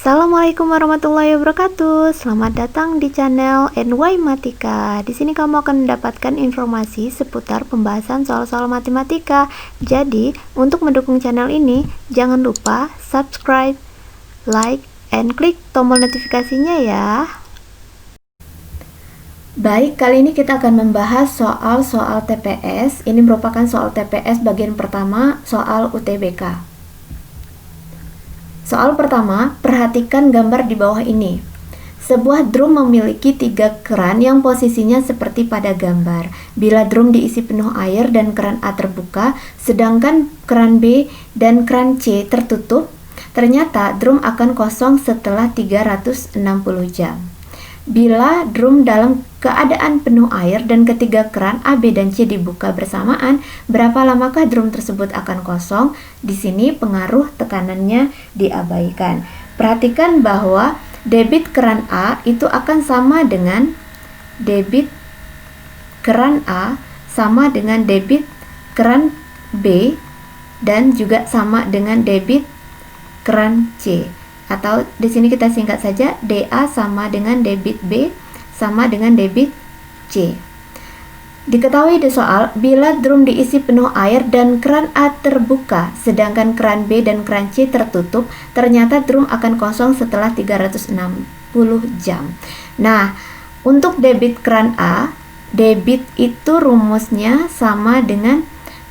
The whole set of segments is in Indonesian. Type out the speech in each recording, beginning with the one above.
Assalamualaikum warahmatullahi wabarakatuh. Selamat datang di channel NY Matika. Di sini kamu akan mendapatkan informasi seputar pembahasan soal-soal matematika. Jadi, untuk mendukung channel ini, jangan lupa subscribe, like, and klik tombol notifikasinya ya. Baik, kali ini kita akan membahas soal-soal TPS. Ini merupakan soal TPS bagian pertama, soal UTBK. Soal pertama, perhatikan gambar di bawah ini. Sebuah drum memiliki 3 keran yang posisinya seperti pada gambar. Bila drum diisi penuh air dan keran A terbuka, sedangkan keran B dan keran C tertutup, ternyata drum akan kosong setelah 360 jam. Bila drum dalam keadaan penuh air dan ketiga keran A, B, dan C dibuka bersamaan, berapa lamakah drum tersebut akan kosong? Di sini pengaruh tekanannya diabaikan. Perhatikan bahwa debit keran A itu akan sama dengan debit keran A sama dengan debit keran B dan juga sama dengan debit keran C. Atau di sini kita singkat saja, DA sama dengan debit B sama dengan debit C. Diketahui di soal, bila drum diisi penuh air dan keran A terbuka, sedangkan keran B dan keran C tertutup, ternyata drum akan kosong setelah 360 jam. Nah, untuk debit keran A, debit itu rumusnya sama dengan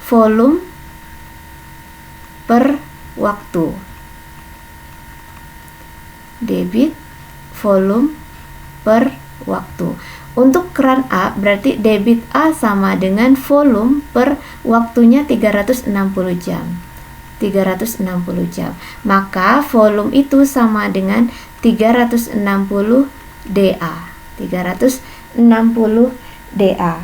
volume per waktu. Debit volume per waktu. Untuk keran A berarti debit A sama dengan volume per waktunya 360 jam. 360 jam. Maka volume itu sama dengan 360 dA. 360 dA.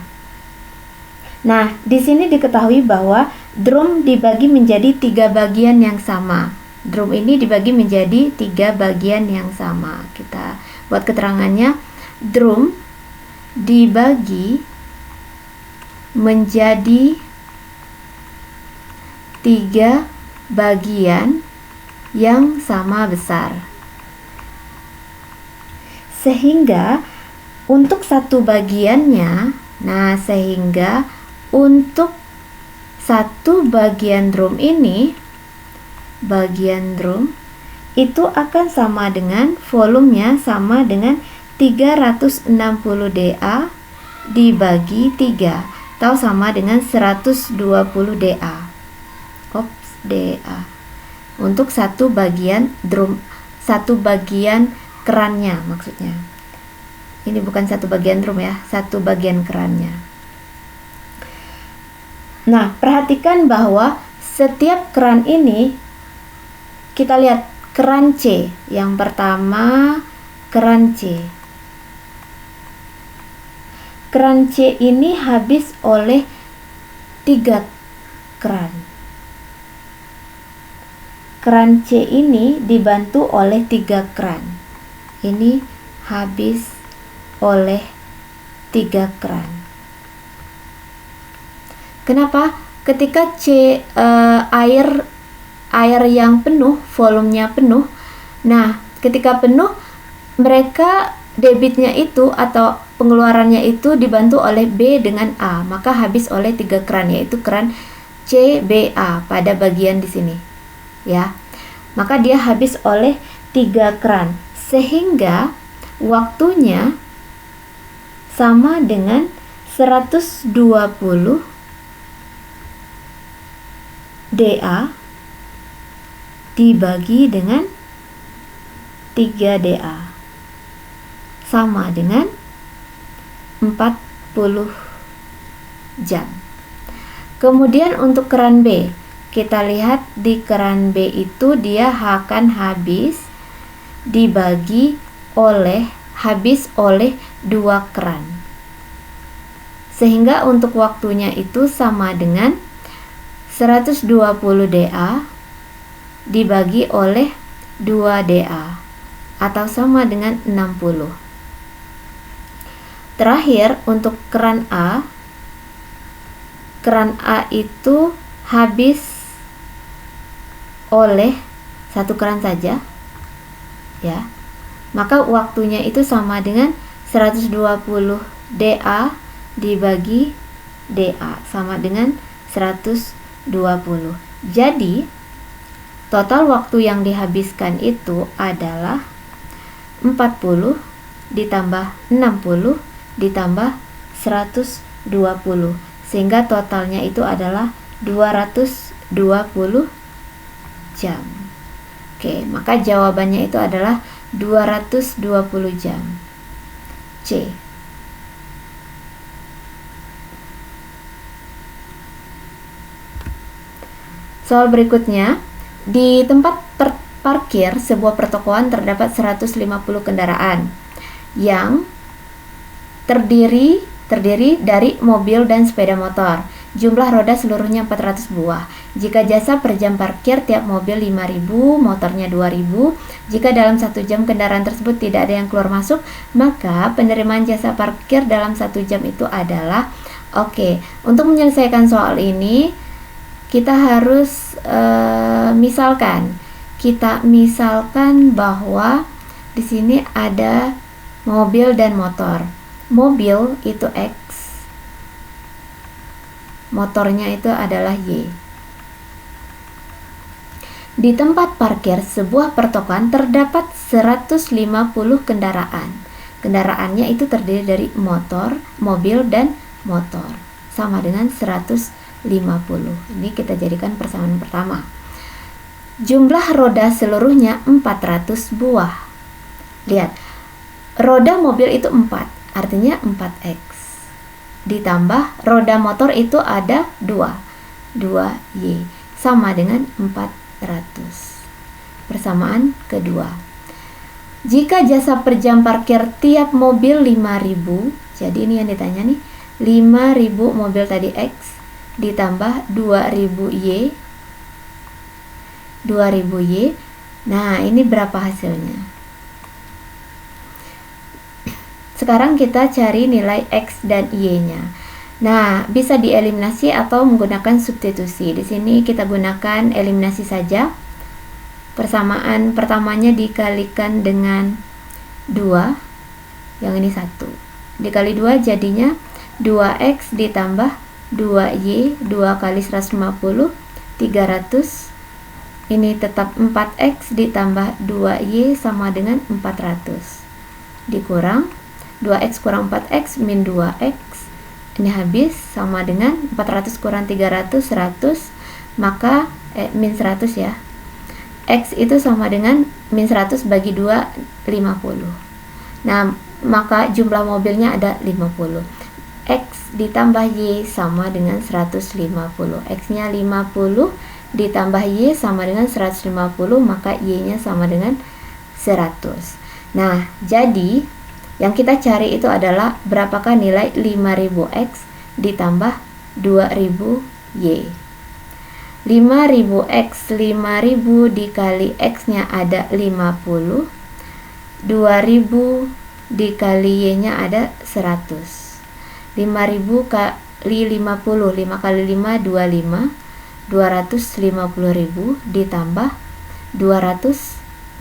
Nah, di sini diketahui bahwa drum dibagi menjadi 3 bagian yang sama. Drum ini dibagi menjadi 3 bagian yang sama. Kita buat keterangannya. Drum dibagi menjadi 3 bagian yang sama besar. Sehingga untuk satu bagiannya, sehingga untuk satu bagian drum ini, bagian drum itu akan sama dengan volumenya sama dengan 360 dA dibagi 3 atau sama dengan 120 dA. dA. Untuk satu bagian drum, satu bagian kerannya maksudnya. Ini bukan satu bagian drum ya, satu bagian kerannya. Nah, perhatikan bahwa setiap keran ini kita lihat keran C. Yang pertama keran C. Keran C ini habis oleh 3 keran. Keran C ini dibantu oleh 3 keran. Ini habis oleh 3 keran. Kenapa? Ketika C air yang penuh, volumenya penuh. Nah, ketika penuh, mereka debitnya itu atau pengeluarannya itu dibantu oleh B dengan A, maka habis oleh 3 keran, yaitu keran CBA pada bagian di sini. Ya. Maka dia habis oleh 3 keran, sehingga waktunya sama dengan 120 dA dibagi dengan 3 dA sama dengan 40 jam. Kemudian untuk keran B, kita lihat di keran B itu dia akan habis oleh 2 keran. Sehingga untuk waktunya itu sama dengan 120 dA dibagi oleh 2 dA atau sama dengan 60. Terakhir untuk keran A itu habis oleh 1 keran saja ya. Maka waktunya itu sama dengan 120 DA dibagi DA sama dengan 120. Jadi total waktu yang dihabiskan itu adalah 40 ditambah 60 ditambah 120, sehingga totalnya itu adalah 220 jam. Oke, maka jawabannya itu adalah 220 jam. C. Soal berikutnya, di tempat parkir sebuah pertokoan terdapat 150 kendaraan yang terdiri dari mobil dan sepeda motor. Jumlah roda seluruhnya 400 buah. Jika jasa per jam parkir tiap mobil 5.000, motornya 2.000. Jika dalam 1 jam kendaraan tersebut tidak ada yang keluar masuk, maka penerimaan jasa parkir dalam 1 jam itu adalah Oke, untuk menyelesaikan soal ini kita harus misalkan bahwa di sini ada mobil dan motor. Mobil itu X, motornya itu adalah Y. Di tempat parkir sebuah pertokoan terdapat 150 kendaraan. Kendaraannya itu terdiri dari motor, mobil, dan motor. Sama dengan 150. Ini kita jadikan persamaan pertama. Jumlah roda seluruhnya 400 buah. Lihat, roda mobil itu 4, artinya 4X. Ditambah roda motor itu ada 2Y, sama dengan 400. Persamaan kedua. Jika jasa per jam parkir tiap mobil 5.000, jadi ini yang ditanya nih, 5.000 mobil tadi X ditambah 2.000Y. Nah, ini berapa hasilnya? Sekarang kita cari nilai X dan Y-nya. Nah, bisa dieliminasi atau menggunakan substitusi. Di sini kita gunakan eliminasi saja. Persamaan pertamanya dikalikan dengan 2, yang ini 1. Dikali 2 jadinya 2X ditambah 2Y, 2 kali 150, 300. Ini tetap 4X ditambah 2Y sama dengan 400. Dikurang 2X kurang 4X min 2X. Ini habis sama dengan 400 kurang 300, 100. Maka min 100 ya. X itu sama dengan min 100 bagi 2, 50. Nah, maka jumlah mobilnya ada 50. X ditambah Y sama dengan 150. X-nya 50 ditambah Y sama dengan 150, maka Y-nya sama dengan 100. Nah, jadi yang kita cari itu adalah berapakah nilai 5000X ditambah 2000Y. 5000X, 5000 dikali X-nya ada 50. 2000 dikali Y-nya ada 100. 5000 kali 50, 5 kali 5, 25. 250.000 ditambah 200.000.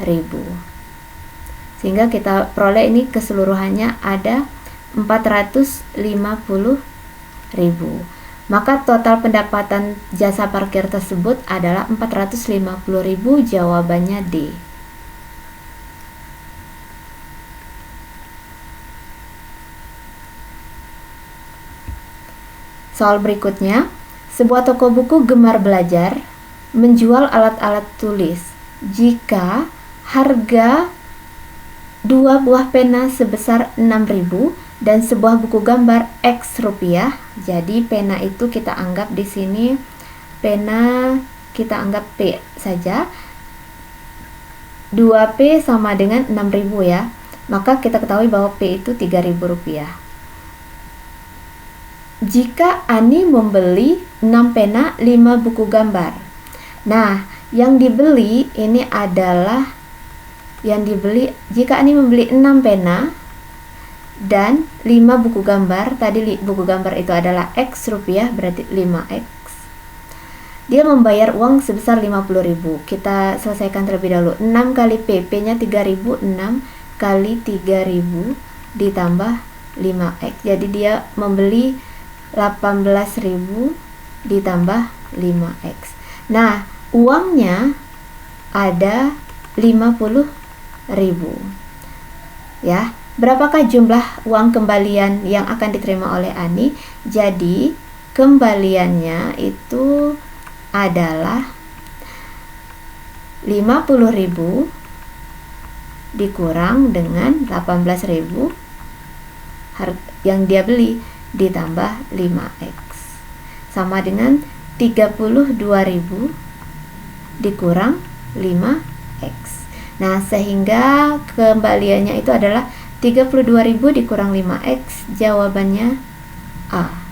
Sehingga kita peroleh ini keseluruhannya ada 450.000. Maka total pendapatan jasa parkir tersebut adalah 450.000, jawabannya D. Soal berikutnya, sebuah toko buku gemar belajar menjual alat-alat tulis. Jika harga 2 buah pena sebesar 6.000 dan sebuah buku gambar X rupiah, jadi pena itu kita anggap di sini pena kita anggap P saja. 2P sama dengan 6.000 ya. Maka kita ketahui bahwa P itu 3.000 rupiah. Jika Ani membeli 6 pena, 5 buku gambar. Nah, yang dibeli ini adalah jika Ani membeli 6 pena dan 5 buku gambar, tadi buku gambar itu adalah X rupiah, berarti 5X. Dia membayar uang sebesar 50.000. Kita selesaikan terlebih dahulu. 6 kali PP-nya 3.000, 6 kali 3.000 ditambah 5X. Jadi dia membeli 18.000 ditambah 5X. Nah, uangnya ada 50.000. Ya, berapakah jumlah uang kembalian yang akan diterima oleh Ani? Jadi, kembaliannya itu adalah 50.000 dikurang dengan 18.000 yang dia beli ditambah 5X sama dengan 32.000 dikurang 5X. Nah, sehingga kembaliannya itu adalah 32.000 dikurang 5X. Jawabannya A.